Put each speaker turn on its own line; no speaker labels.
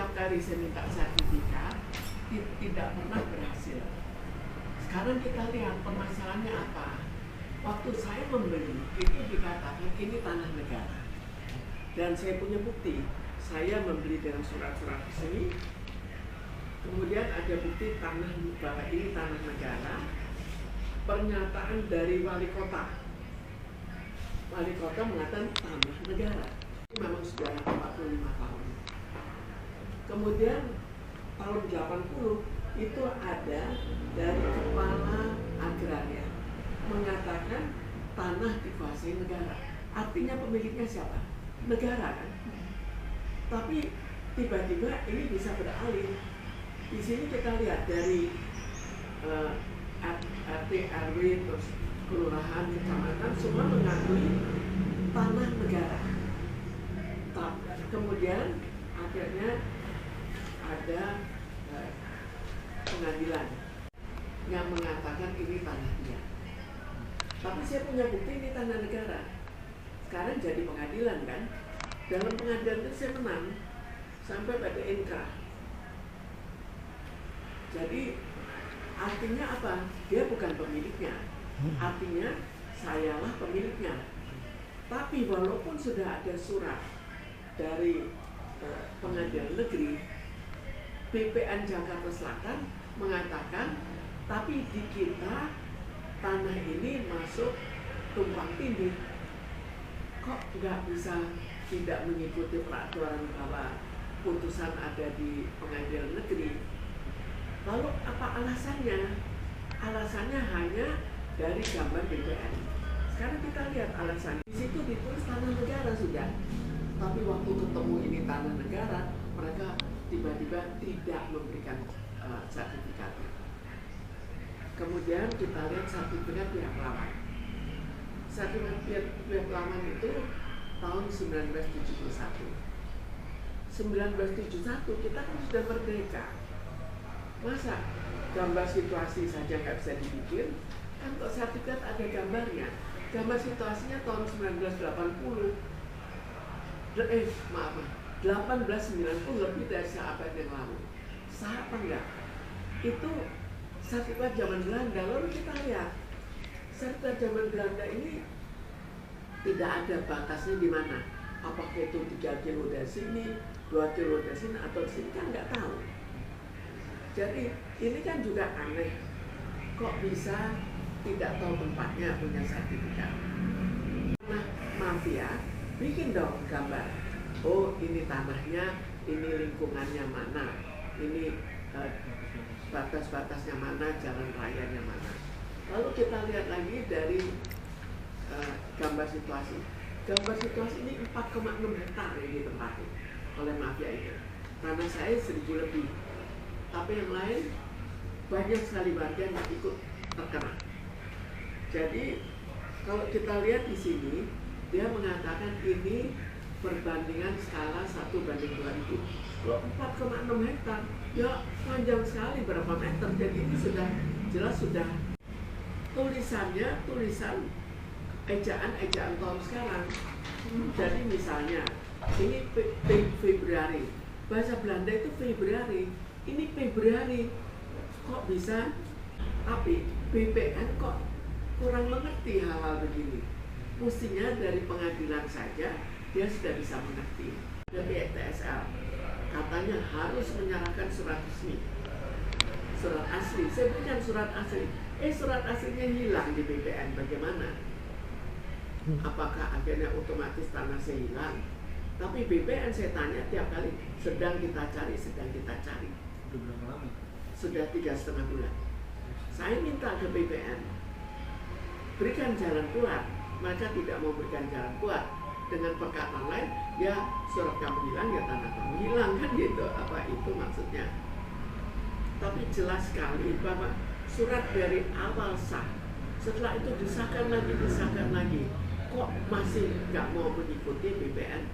setiap kali saya minta sertifikat tidak pernah berhasil. Sekarang kita lihat permasalahannya apa. Waktu saya membeli itu dikatakan ini tanah negara, dan saya punya bukti. Saya membeli dengan surat-surat resmi. Kemudian ada bukti tanah bahwa ini tanah negara. Pernyataan dari wali kota. Wali kota mengatakan tanah negara. Ini memang sudah 45 tahun. Kemudian tahun 80 itu ada dari kepala agraria mengatakan tanah dikuasai negara. Artinya pemiliknya siapa? Negara kan? Tapi tiba-tiba ini bisa beralih. Di sini kita lihat dari RT, RW, terus kelurahan, kecamatan, semua mengakui tanah negara. Kemudian akhirnya ada pengadilan yang mengatakan ini tanah dia. Tapi saya punya bukti ini tanah negara. Sekarang jadi pengadilan kan. Dalam pengadilan itu saya menang sampai pada inkrah. Jadi artinya apa? Dia bukan pemiliknya. Artinya sayalah pemiliknya. Tapi walaupun sudah ada surat dari pengadilan negeri, BPN Jakarta Selatan mengatakan, tapi di kita tanah ini masuk tumpang tindih. Kok nggak bisa tidak mengikuti peraturan bahwa putusan ada di pengadilan negeri? Lalu apa alasannya? Alasannya hanya dari gambar BPN. Sekarang kita lihat alasannya. Di situ ditulis tanah negara sudah. Tapi waktu ketemu ini tanah negara, mereka tiba-tiba tidak memberikan sertifikat. Kemudian kita lihat sertifikat pihak lawan. Sertifikat pihak lawan itu tahun 1971. 1971 kita kan sudah merdeka. Masa gambar situasi saja nggak bisa dibikin? Kan kok sertifikat ada gambarnya. Gambar situasinya tahun 1980. 1890, lebih dari seabad yang lalu. Sah apa enggak? Itu sertifikat zaman Belanda. Lalu kita lihat sertifikat zaman Belanda ini tidak ada batasnya di mana. Apakah itu 3 kilo dari sini, 2 kilo dari sini, atau di sini kan nggak tahu. Jadi ini kan juga aneh. Kok bisa tidak tahu tempatnya punya sertifikat? Nah, mafia bikin dong gambar. Oh, ini tanahnya, ini lingkungannya mana, ini batas-batasnya mana, jalan rayanya mana. Lalu kita lihat lagi dari gambar situasi. Gambar situasi ini 4,6 hektar yang ditempati oleh mafia itu. Tanah saya 1.000 lebih. Tapi yang lain banyak sekali warga yang ikut terkena. Jadi kalau kita lihat di sini, dia mengatakan ini perbandingan skala 1:2000. Kalau 4,6 hektar, ya panjang sekali berapa meter. Jadi ini sudah jelas sudah tulisannya tulisan ejaan tahun sekarang. Jadi misalnya ini Februari, bahasa Belanda itu Februari, ini Februari. Kok bisa? Tapi BPN kok kurang mengerti hal-hal begini. Mestinya dari pengadilan saja dia sudah bisa mengerti. Dari TSL katanya harus menyerahkan surat resmi, surat asli. Saya berikan surat asli. Surat aslinya hilang di BPN. Bagaimana? Apakah akhirnya otomatis tanah saya hilang? Tapi BPN saya tanya tiap kali, sedang kita cari.
Sudah berapa lama?
Sudah 3,5 bulan. Saya minta ke BPN, berikan jalan keluar. Mereka tidak mau berikan jalan keluar. Dengan perkataan lain, ya surat kamu hilang, ya tanah kamu hilang, kan gitu. Apa itu maksudnya? Tapi jelas sekali bahwa surat dari awal sah. Setelah itu disahkan lagi. Kok masih nggak mau mengikuti BPN?